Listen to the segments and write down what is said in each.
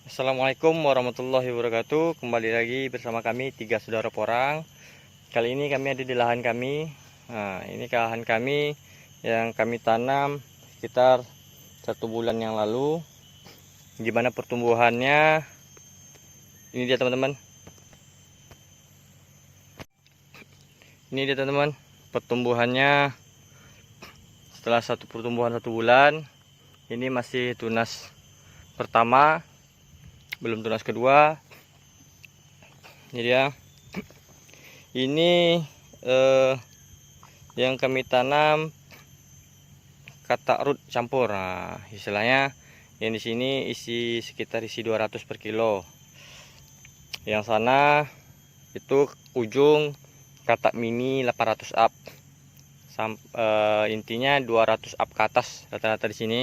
Assalamualaikum warahmatullahi wabarakatuh. Kembali lagi bersama kami tiga saudara porang. Kali ini kami ada di lahan kami. Nah, ini lahan kami yang kami tanam sekitar 1 bulan yang lalu. Gimana pertumbuhannya? Ini dia teman-teman. Ini dia teman-teman. Pertumbuhannya setelah pertumbuhan 1 bulan. Ini masih tunas pertama, belum tunas kedua. Ini dia. Ini yang kami tanam katak root campur. Nah, istilahnya yang di sini sekitar 200 per kilo. Yang sana itu ujung katak mini 800 up. Intinya 200 up ke atas rata-rata di sini.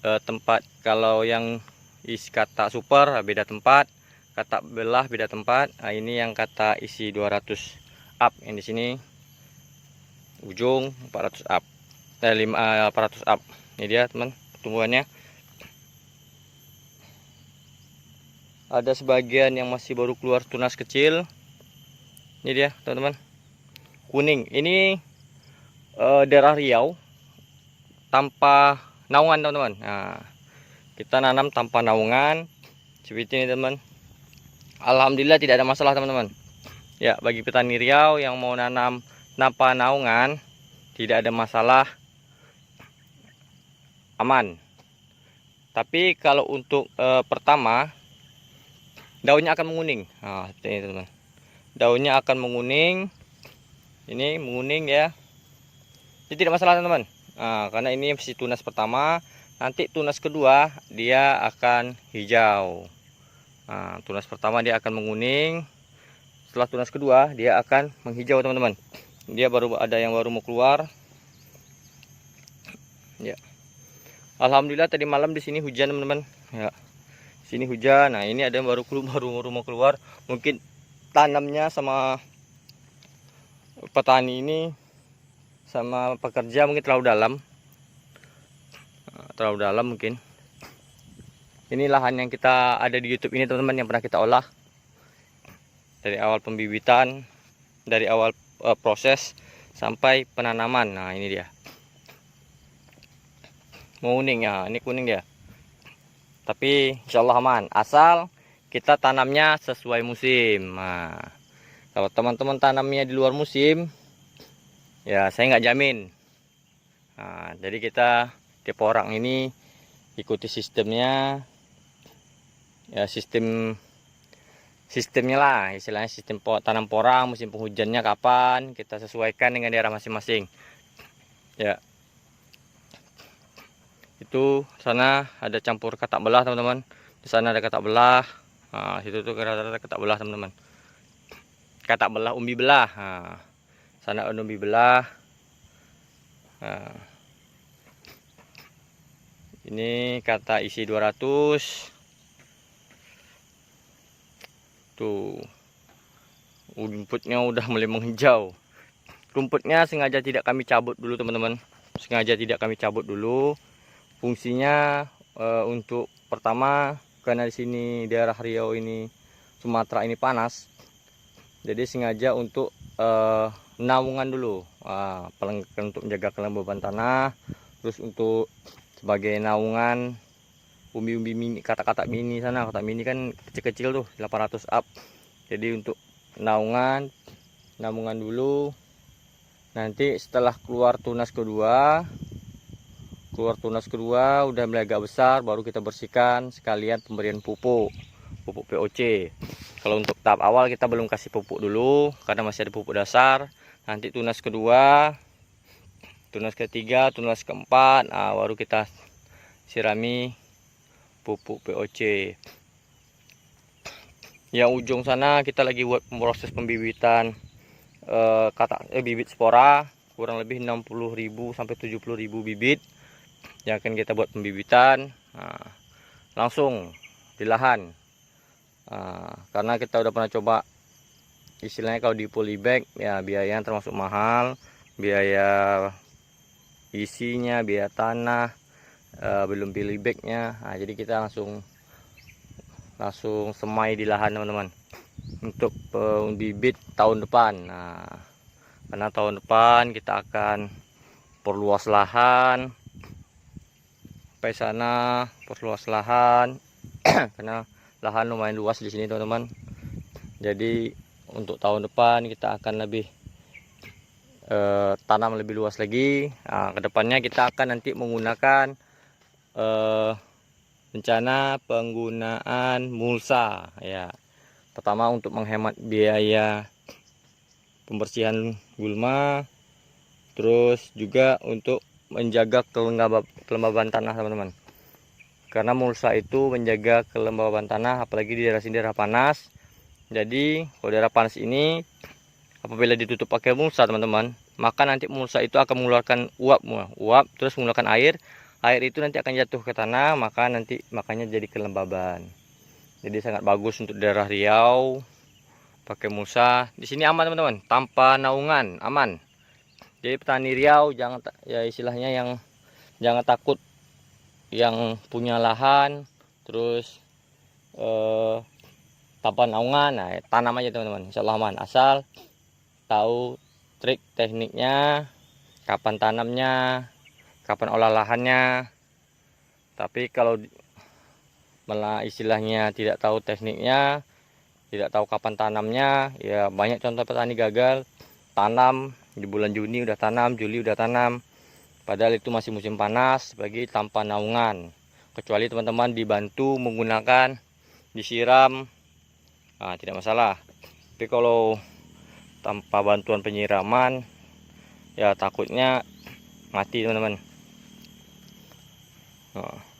Tempat kalau yang isi katak super beda tempat, katak belah beda tempat. Nah, ini yang katak isi 200 up yang di sini ujung 400 up. 400 up. Ini dia teman pertumbuhannya. Ada sebagian yang masih baru keluar tunas kecil. Ini dia teman-teman, kuning. Ini daerah Riau tanpa naungan teman-teman. Nah, kita nanam tanpa naungan seperti ini teman. Alhamdulillah tidak ada masalah teman-teman. Ya, bagi petani Riau yang mau nanam tanpa naungan tidak ada masalah, aman. Tapi kalau untuk pertama daunnya akan menguning. Nah, seperti ini teman. Daunnya akan menguning. Ini menguning ya. Ini tidak masalah teman-teman. Nah, karena ini masih tunas pertama, nanti tunas kedua dia akan hijau. Nah, tunas pertama dia akan menguning, setelah tunas kedua dia akan menghijau teman-teman. Dia baru ada yang baru mau keluar. Ya, alhamdulillah tadi malam di sini hujan teman-teman. Ya, sini hujan. Nah, ini ada yang baru mau keluar. Mungkin tanamnya sama petani ini sama pekerja mungkin terlalu dalam mungkin. Ini lahan yang kita ada di YouTube ini teman-teman, yang pernah kita olah dari awal pembibitan, dari awal proses sampai penanaman. Nah, ini dia mau kuning ya, ini kuning dia. Tapi insyaallah aman asal kita tanamnya sesuai musim. Nah, kalau teman-teman tanamnya di luar musim ya saya nggak jamin. Nah, jadi kita di porang ini ikuti sistemnya ya, sistemnya lah istilahnya, sistem tanam porang. Musim penghujannya kapan kita sesuaikan dengan daerah masing-masing ya. Itu sana ada campur katak belah teman-teman, di sana ada katak belah. Nah, situ tuh rata-rata katak belah teman-teman, katak belah umbi belah. Nah, sana ada umbi belah. Nah, ini katak isi 200 tuh. Rumputnya udah mulai menghijau. Rumputnya sengaja tidak kami cabut dulu teman-teman, sengaja tidak kami cabut dulu. Fungsinya untuk pertama, karena di sini daerah Riau ini, Sumatera ini panas, jadi sengaja untuk naungan dulu. Untuk menjaga kelembaban tanah, terus untuk sebagai naungan umbi-umbi mini, katak-katak mini sana. Katak mini kan kecil-kecil tuh 800 up. Jadi untuk naungan dulu. Nanti setelah keluar tunas kedua udah mulai agak besar, baru kita bersihkan sekalian pemberian pupuk POC. Kalau untuk tahap awal kita belum kasih pupuk dulu karena masih ada pupuk dasar. Nanti tunas kedua, tunas ketiga, tunas keempat, baru kita sirami pupuk POC. Yang ujung sana kita lagi buat proses pembibitan bibit spora, kurang lebih 60.000 sampai 70.000 bibit yang akan kita buat pembibitan. Nah, langsung di lahan. Karena kita udah pernah coba istilahnya kalau di polybag ya, biayanya termasuk mahal, biaya isinya, biaya tanah, belum polybagnya. Nah, jadi kita langsung langsung semai di lahan teman-teman untuk bibit tahun depan. Nah, karena tahun depan kita akan perluas lahan sampai sana, perluas lahan karena lahan lumayan luas di sini teman-teman. Jadi untuk tahun depan kita akan lebih tanam lebih luas lagi. Nah, kedepannya kita akan nanti menggunakan rencana penggunaan mulsa ya. Pertama untuk menghemat biaya pembersihan gulma, terus juga untuk menjaga kelembaban tanah teman-teman. Karena mulsa itu menjaga kelembaban tanah, apalagi di daerah sini daerah panas. Jadi kalau daerah panas ini apabila ditutup pakai mulsa teman-teman, maka nanti mulsa itu akan mengeluarkan uap terus mengeluarkan air itu nanti akan jatuh ke tanah, maka nanti makanya jadi kelembaban. Jadi sangat bagus untuk daerah Riau pakai mulsa. Di sini aman teman-teman, tanpa naungan, aman. Jadi petani Riau jangan ya istilahnya yang jangan takut yang punya lahan terus tanpa naungan. Nah, tanam aja teman-teman, insyaallah aman, asal tahu trik tekniknya, kapan tanamnya, kapan olah lahannya. Tapi kalau malah istilahnya tidak tahu tekniknya, tidak tahu kapan tanamnya, ya banyak contoh petani gagal tanam di bulan Juni udah tanam, Juli udah tanam, padahal itu masih musim panas bagi tanpa naungan. Kecuali teman-teman dibantu menggunakan disiram, nah, tidak masalah. Tapi kalau tanpa bantuan penyiraman ya takutnya mati teman-teman. Nah.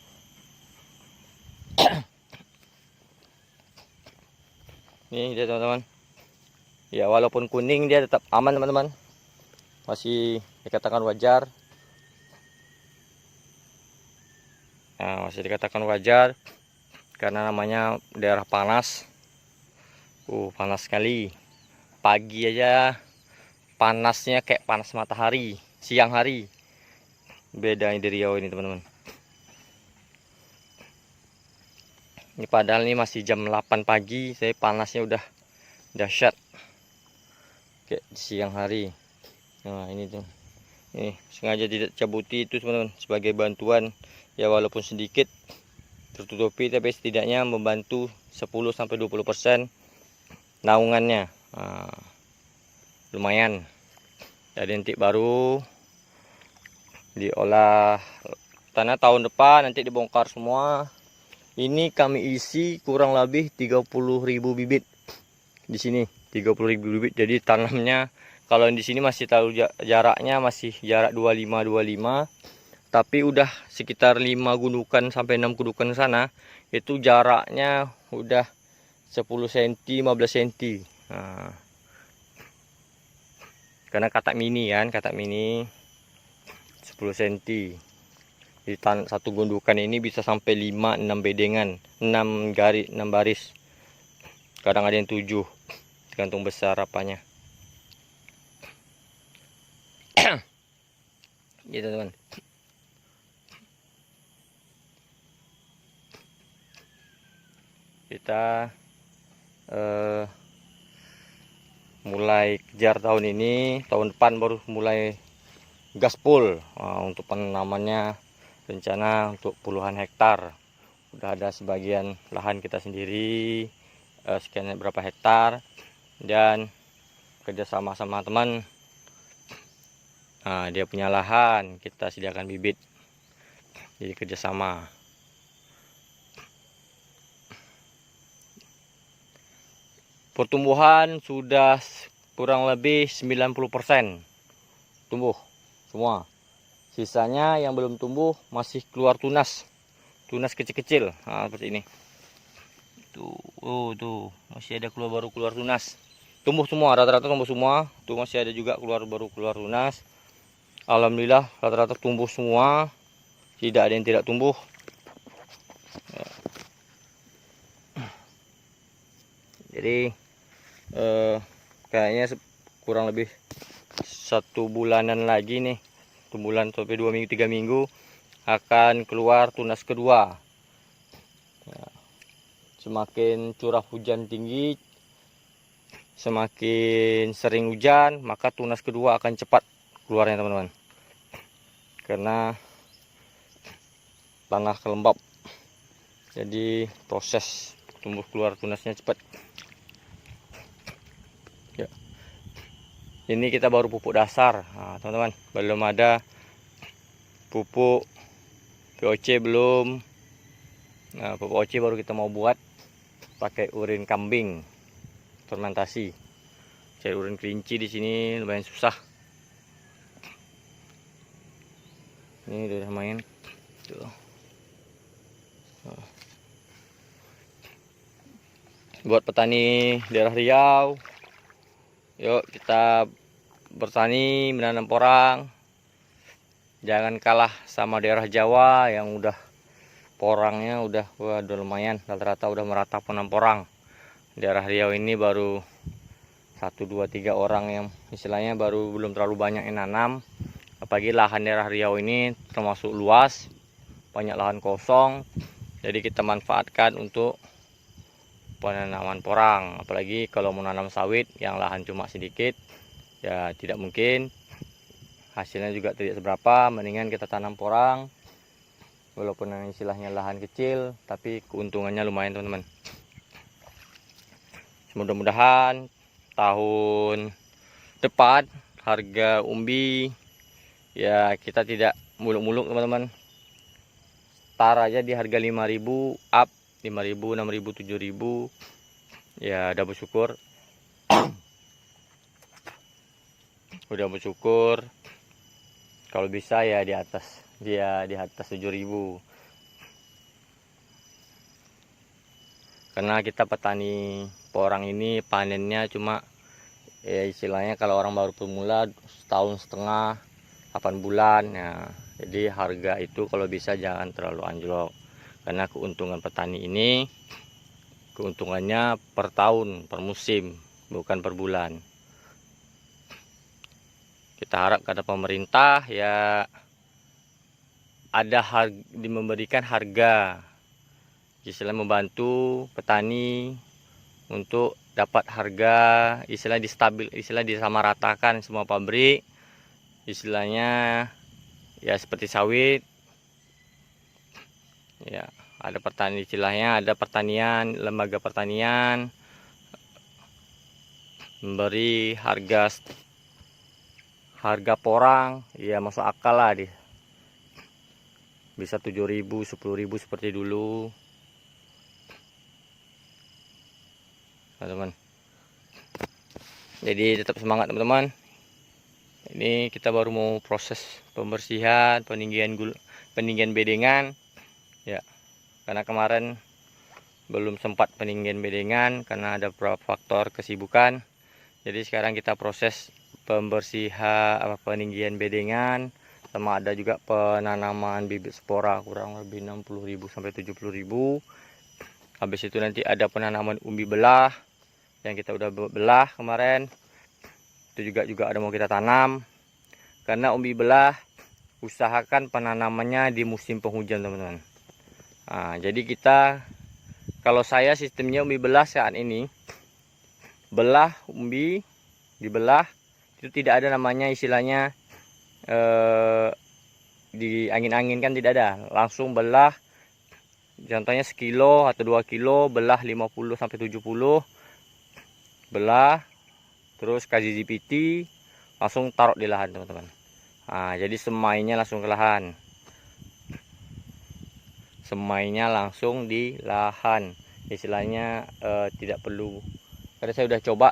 Ini dia teman-teman ya, walaupun kuning dia tetap aman teman-teman, masih dikatakan wajar. Nah, masih dikatakan wajar karena namanya daerah panas. Panas sekali. Pagi aja panasnya kayak panas matahari, siang hari. Bedanya di Riau ini teman-teman. Ini padahal ini masih jam 8 pagi, saya panasnya udah dahsyat kayak siang hari. Nah, ini tuh. Ini sengaja tidak cabuti itu teman-teman sebagai bantuan ya, walaupun sedikit tertutupi tapi setidaknya membantu 10-20% naungannya. Nah, lumayan. Jadi nanti baru diolah tanah tahun depan, nanti dibongkar semua. Ini kami isi kurang lebih 30.000 bibit di sini, 30.000 bibit. Jadi tanamnya kalau di sini masih tahu jaraknya masih jarak 25, tapi udah sekitar 5 gundukan sampai 6 gundukan sana itu jaraknya udah 10 cm, 15 cm. Nah, karena katak mini kan, katak mini 10 cm. Di satu gundukan ini bisa sampai 5-6 bedengan, 6 baris. Kadang ada yang 7, tergantung besar apanya. Gitu teman. Kita mulai kejar tahun ini, tahun depan baru mulai gaspol. Untuk penanamannya rencana untuk puluhan hektar. Udah ada sebagian lahan kita sendiri, sekian berapa hektar, dan kerjasama sama teman. Nah, dia punya lahan, kita sediakan bibit, jadi kerjasama. Pertumbuhan sudah kurang lebih 90% tumbuh semua. Sisanya yang belum tumbuh masih keluar tunas kecil-kecil. Nah, seperti ini. Tuh masih ada baru keluar tunas. Tumbuh semua, rata-rata tumbuh semua. Tuh masih ada juga baru keluar tunas. Alhamdulillah rata-rata tumbuh semua. Tidak ada yang tidak tumbuh. Jadi kayaknya kurang lebih 1 bulanan lagi nih, 1 bulan sampai 2 minggu 3 minggu akan keluar tunas kedua. semakin curah hujan tinggi, semakin sering hujan, maka tunas kedua akan cepat keluarnya teman-teman. Karena tanah kelembab, jadi proses tumbuh keluar tunasnya cepat. Ya. Ini kita baru pupuk dasar, nah, teman-teman. Belum ada pupuk POC belum. Nah, pupuk POC baru kita mau buat pakai urin kambing fermentasi. Cari urin kelinci di sini lumayan susah. Ini udah main. Tuh. Buat petani daerah Riau, yuk kita bertani menanam porang. Jangan kalah sama daerah Jawa yang udah porangnya udah lumayan, rata-rata udah merata penanam porang. Daerah Riau ini baru 1, 2, 3 orang yang istilahnya baru belum terlalu banyak yang nanam. Apalagi lahan daerah Riau ini termasuk luas, banyak lahan kosong. Jadi kita manfaatkan untuk penanaman porang. Apalagi kalau menanam sawit yang lahan cuma sedikit, ya tidak mungkin, hasilnya juga tidak seberapa. Mendingan kita tanam porang, walaupun istilahnya lahan kecil, tapi keuntungannya lumayan teman-teman. Mudah-mudahan tahun depan harga umbi ya kita tidak muluk-muluk teman-teman. Start aja di harga 5.000 up, 5.000, 6.000, 7.000. Ya udah bersyukur. Udah bersyukur. Kalau bisa ya di atas 7.000. Karena kita petani porang ini panennya cuma ya istilahnya kalau orang baru pemula setahun setengah, 8 bulan ya. Jadi harga itu kalau bisa jangan terlalu anjlok. Karena keuntungan petani ini keuntungannya per tahun, per musim, bukan per bulan. Kita harap kepada pemerintah ya ada memberikan harga, istilah membantu petani untuk dapat harga, istilah disamaratakan semua pabrik, istilahnya ya seperti sawit. Ya, ada petani istilahnya, ada pertanian, lembaga pertanian memberi harga porang, ya masuk akal lah bisa 7.000, 10.000 seperti dulu. Teman-teman. Jadi tetap semangat teman-teman. Ini kita baru mau proses pembersihan, peninggian bedengan. Ya, karena kemarin belum sempat peninggian bedengan karena ada beberapa faktor kesibukan. Jadi sekarang kita proses pembersihan peninggian bedengan, sama ada juga penanaman bibit spora kurang lebih 60.000 sampai 70.000. Habis itu nanti ada penanaman umbi belah yang kita udah belah kemarin. Itu juga ada mau kita tanam. Karena umbi belah usahakan penanamannya di musim penghujan teman-teman. Nah, jadi kalau saya sistemnya umbi belah saat ini, belah umbi dibelah itu tidak ada namanya istilahnya di angin-angin kan, tidak ada, langsung belah. Contohnya sekilo atau 2 kilo belah 50 sampai 70, belah terus kasih GPT langsung taruh di lahan teman-teman. Nah, jadi semainya langsung ke lahan. Semainya langsung di lahan. Istilahnya tidak perlu. Karena saya udah coba,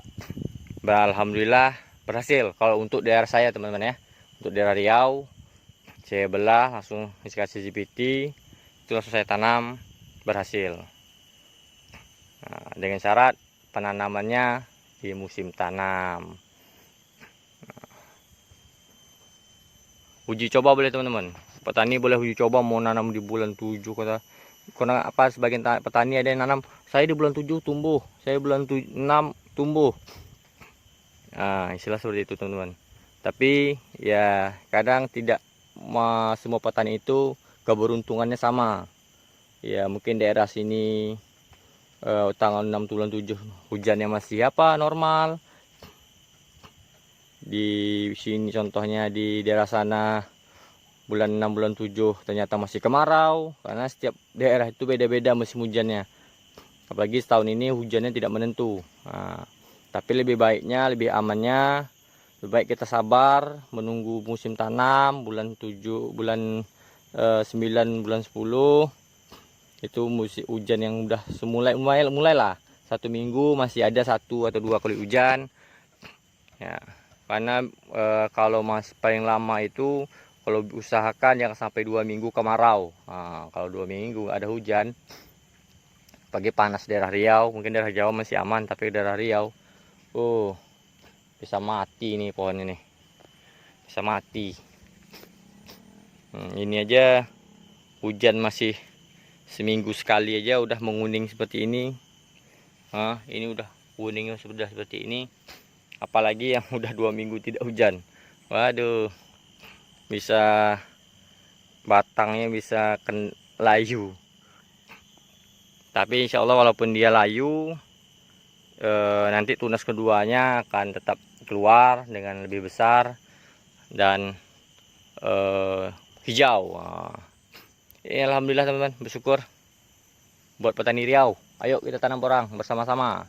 alhamdulillah berhasil. Kalau untuk daerah saya teman-teman ya, untuk daerah Riau, saya belah langsung kasih GPT, itu langsung saya tanam, berhasil. Nah, dengan syarat penanamannya di musim tanam. Uji coba boleh teman-teman. Petani boleh uji coba mau nanam di bulan 7 karena apa, sebagian petani ada yang nanam saya di bulan 7 tumbuh, saya bulan 6 tumbuh. Nah, istilah seperti itu teman-teman. Tapi ya kadang tidak semua petani itu keberuntungannya sama. Ya mungkin daerah sini tanggal 6 bulan 7 hujannya masih apa normal. Di sini contohnya di daerah sana bulan 6 bulan 7 ternyata masih kemarau, karena setiap daerah itu beda-beda musim hujannya. Apalagi setahun ini hujannya tidak menentu. Nah, tapi lebih baiknya, lebih amannya, lebih baik kita sabar menunggu musim tanam bulan 7 bulan 9 bulan 10. Itu musim hujan yang udah mulailah 1 minggu masih ada 1 atau 2 kali hujan ya. Karena kalau masih paling lama itu kalau usahakan jangan sampai 2 minggu kemarau. Nah, kalau 2 minggu ada hujan, pagi panas daerah Riau, mungkin daerah Jawa masih aman, tapi daerah Riau bisa mati nih pohon ini, bisa mati. Ini aja hujan masih seminggu sekali aja udah menguning seperti ini. Ini udah kuningnya sudah seperti ini, apalagi yang udah 2 minggu tidak hujan. Waduh, bisa batangnya bisa layu. Tapi insya Allah walaupun dia layu, nanti tunas keduanya akan tetap keluar dengan lebih besar dan hijau. Alhamdulillah teman-teman, bersyukur buat petani Riau. Ayo kita tanam porang bersama-sama.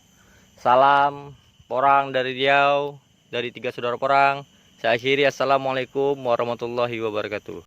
Salam porang dari Riau, dari 3 saudara porang. Saya akhiri, assalamualaikum warahmatullahi wabarakatuh.